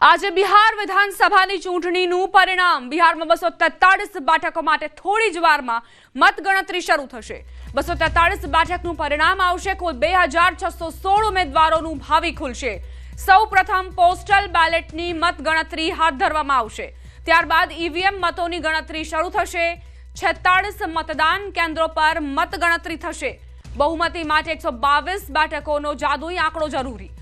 આજે બિહાર વિધાનસભાની ચૂંટણીનું પરિણામ બિહારમાં 243 બેઠકો માટે થોડી જ વારમાં મતગણતરી શરૂ થશે। 243 બેઠકનું પરિણામ આવશે। કુલ 2616 ઉમેદવારોનું ભાવિ ખુલશે। સૌપ્રથમ પોસ્ટલ બેલેટની મતગણતરી હાથ ધરવામાં આવશે। ત્યારબાદ ઈવીએમ મતોની ગણતરી શરૂ થશે। 46 મતદાન કેન્દ્રો પર મતગણતરી થશે। બહુમતી માટે 122 બેઠકોનો જાદુઈ આંકડો જરૂરી।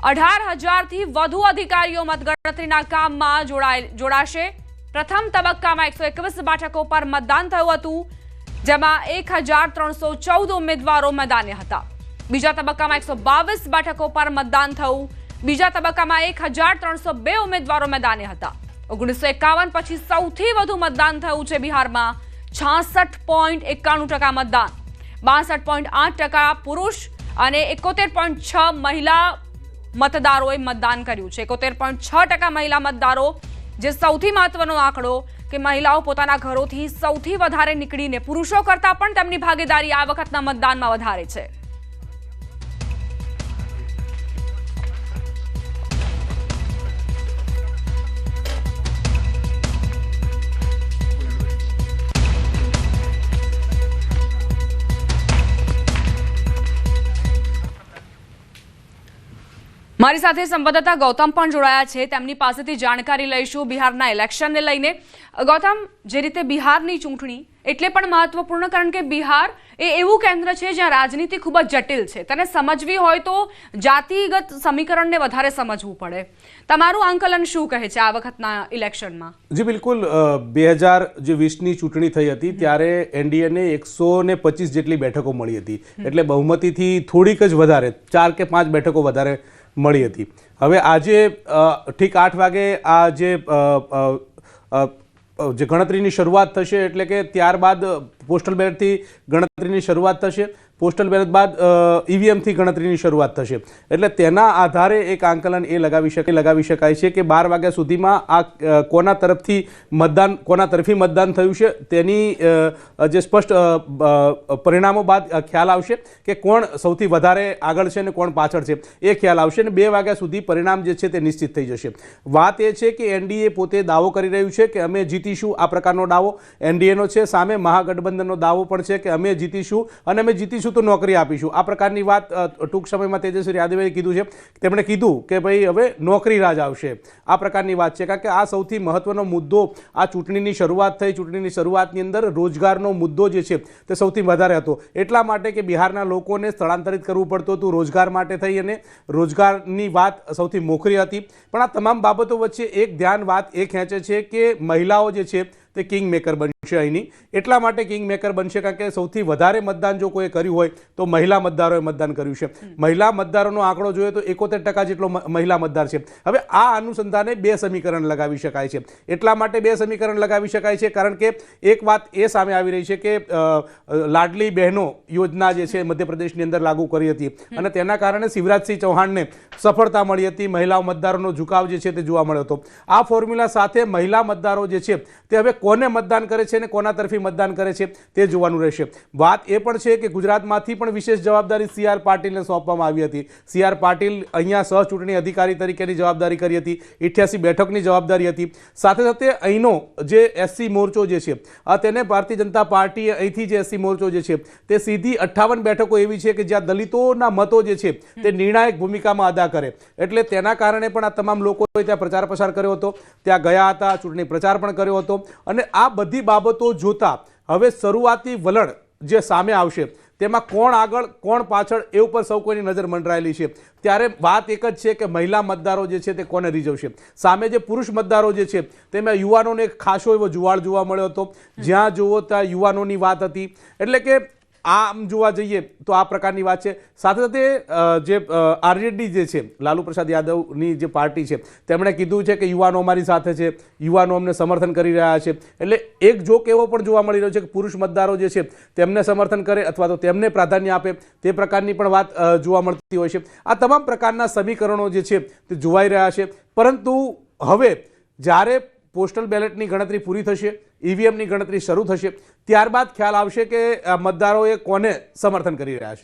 18,000 થી વધુ અધિકારીઓ મતગણતરીના કામમાં જોડાશે। પ્રથમ તબક્કામાં 121 બેઠકો પર મતદાન થયું હતું, જેમાં 1,314 ઉમેદવારો મેદાને હતા। બીજા તબક્કામાં 122 બેઠકો પર મતદાન થયું। બીજા તબક્કામાં 1,302 ઉમેદવારો મેદાને હતા। 1951 પછી સૌથી વધુ મતદાન થયું છે બિહારમાં। 66.91% મતદાન, 62.8% પુરુષ અને 71.6% મહિલા મતદારોએ મતદાન કર્યું છે। 71.6% મહિલા મતદારો, જે સૌથી મહત્વનો આંકડો કે મહિલાઓ પોતાના ઘરોથી સૌથી વધારે નીકળીને પુરુષો કરતા પણ તેમની ભાગીદારી આ વખતના મતદાનમાં વધારે છે। મારી સાથે સંવાદદાતા ગૌતમ પણ જોડાયા છે। તેમની પાસેથી જાણકારી લઈશું બિહારના ઇલેક્શનને લઈને। ગૌતમ, જે રીતે બિહારની ચૂંટણી એટલે પણ મહત્વપૂર્ણ, કારણ કે બિહાર એ એવું કેન્દ્ર છે જ્યાં રાજનીતિ ખૂબ જ જટિલ છે। તેને સમજવી હોય તો જાતિગત સમીકરણને વધારે સમજવું પડે। તમારું આંકલન શું કહે છે આ વખતના ઇલેક્શનમાં? જી બિલકુલ, 2020ની ચૂંટણી થઈ હતી ત્યારે એનડીએને 125 જેટલી બેઠકો મળી હતી, એટલે બહુમતીથી થોડીક જ વધારે 4 કે 5 બેઠકો વધારે મળી હતી। હવે આજે ઠીક 8 વાગે આ જે ગણતરીની શરૂઆત થશે, એટલે કે ત્યારબાદ પોસ્ટલ બેલેટથી ગણતરીની શરૂઆત થશે। પોસ્ટલ બેલેટ બાદ ઈવીએમથી ગણતરીની શરૂઆત થશે। એટલે તેના આધારે એક આંકલન એ લગાવી શકાય છે કે 12 વાગ્યા સુધીમાં આ કોના તરફી મતદાન થયું છે તેની જે સ્પષ્ટ પરિણામો બાદ ખ્યાલ આવશે કે કોણ સૌથી વધારે આગળ છે અને કોણ પાછળ છે, એ ખ્યાલ આવશે। અને 2 વાગ્યા સુધી પરિણામ જે છે તે નિશ્ચિત થઈ જશે। વાત એ છે કે એનડીએ પોતે દાવો કરી રહ્યું છે કે અમે જીતીશું, આ પ્રકારનો દાવો એનડીએનો છે। સામે મહાગઠબંધનનો દાવો પણ છે કે અમે જીતીશું અને અમે જીતીશું તો નોકરી આપીશું, આ પ્રકારની વાત ટૂંક સમયમાં તેજસ્વી યાદવે કીધું છે। તેમણે કીધું કે ભાઈ હવે નોકરી રાજ આવશે, આ પ્રકારની વાત છે। કારણ કે આ સૌથી મહત્વનો મુદ્દો આ ચૂંટણીની શરૂઆત થઈ, ચૂંટણીની શરૂઆતની અંદર રોજગારનો મુદ્દો જે છે તે સૌથી વધારે હતો, એટલા માટે કે બિહારના લોકોને સ્થળાંતરિત કરવું પડતું હતું રોજગાર માટે થઈ, અને રોજગારની વાત સૌથી મોખરી હતી। પણ આ તમામ બાબતો વચ્ચે એક ધ્યાન વાત એ ખેંચે છે કે મહિલાઓ જે છે તે કિંગ મેકર બનશે અહીંની। એટલા માટે કિંગ મેકર બનશે કારણ કે સૌથી વધારે મતદાન જો કોઈ કર્યું હોય તો મહિલા મતદારોએ મતદાન કર્યું છે। મહિલા મતદારોનો આંકડો જોઈએ તો 71% જેટલો મહિલા મતદાર છે। હવે આ અનુસંધાને 2 સમીકરણ લગાવી શકાય છે। એટલા માટે 2 સમીકરણ લગાવી શકાય છે કારણ કે એક વાત એ સામે આવી રહી છે કે લાડલી બહેનો યોજના જે છે મધ્યપ્રદેશની અંદર લાગુ કરી હતી અને તેના કારણે શિવરાજસિંહ ચૌહાણને સફળતા મળી હતી। મહિલાઓ મતદારોનો ઝુકાવ જે છે તે જોવા મળ્યો હતો। આ ફોર્મ્યુલા સાથે મહિલા મતદારો જે છે તે હવે કોને મતદાન કરે છે અને કોના તરફી મતદાન કરે છે તે જોવાનું રહેશે। વાત એ પણ છે કે ગુજરાતમાંથી પણ વિશેષ જવાબદારી CR પાટીલને સોંપવામાં આવી હતી। CR પાટીલ અહીંયા સહ ચૂંટણી અધિકારી તરીકેની જવાબદારી કરી હતી, 88 બેઠકની જવાબદારી હતી। સાથે સાથે અહીંનો જે SC મોરચો જે છે તેને ભારતીય જનતા પાર્ટી અહીંથી જે SC મોરચો જે છે તે સીધી 58 બેઠકો એવી છે કે જ્યાં દલિતોના મતો જે છે તે નિર્ણાયક ભૂમિકામાં અદા કરે, એટલે તેના કારણે પણ આ તમામ લોકોએ ત્યાં પ્રચાર પ્રસાર કર્યો હતો, ત્યાં ગયા હતા, ચૂંટણી પ્રચાર પણ કર્યો હતો। અને આ બધી બાબતો જોતા હવે શરૂઆતી વલણ જે સામે આવશે તેમાં કોણ આગળ કોણ પાછળ એ ઉપર સૌ કોઈની નજર મંડરાયેલી છે। ત્યારે વાત એક જ છે કે મહિલા મતદારો જે છે તે કોને રીઝવશે। સામે જે પુરુષ મતદારો જે છે તેમાં યુવાનોને એક ખાસો એવો જુવાળ જોવા મળ્યો હતો, જ્યાં જુઓ ત્યાં યુવાનોની વાત હતી। એટલે કે આમ જોવા જઈએ તો આ પ્રકારની વાત છે। સાથે સાથે જે આરજેડી જે છે લાલુ પ્રસાદ યાદવની જે પાર્ટી છે તેમણે કીધું છે કે યુવાનો અમારી સાથે છે, યુવાનો અમને સમર્થન કરી રહ્યા છે। એટલે એક જોક એવો પણ જોવા મળી રહ્યો છે કે પુરુષ મતદારો જે છે તેમને સમર્થન કરે અથવા તો તેમને પ્રાધાન્ય આપે, તે પ્રકારની પણ વાત જોવા મળતી હોય છે। આ તમામ પ્રકારના સમીકરણો જે છે તે જોવાઈ રહ્યા છે। પરંતુ હવે જ્યારે પોસ્ટલ બેલેટની ગણતરી પૂરી થશે, ઈવીએમની ગણતરી શરૂ થશે, ત્યારબાદ ખ્યાલ આવશે કે મતદારોએ કોને સમર્થન કરી રહ્યા છે।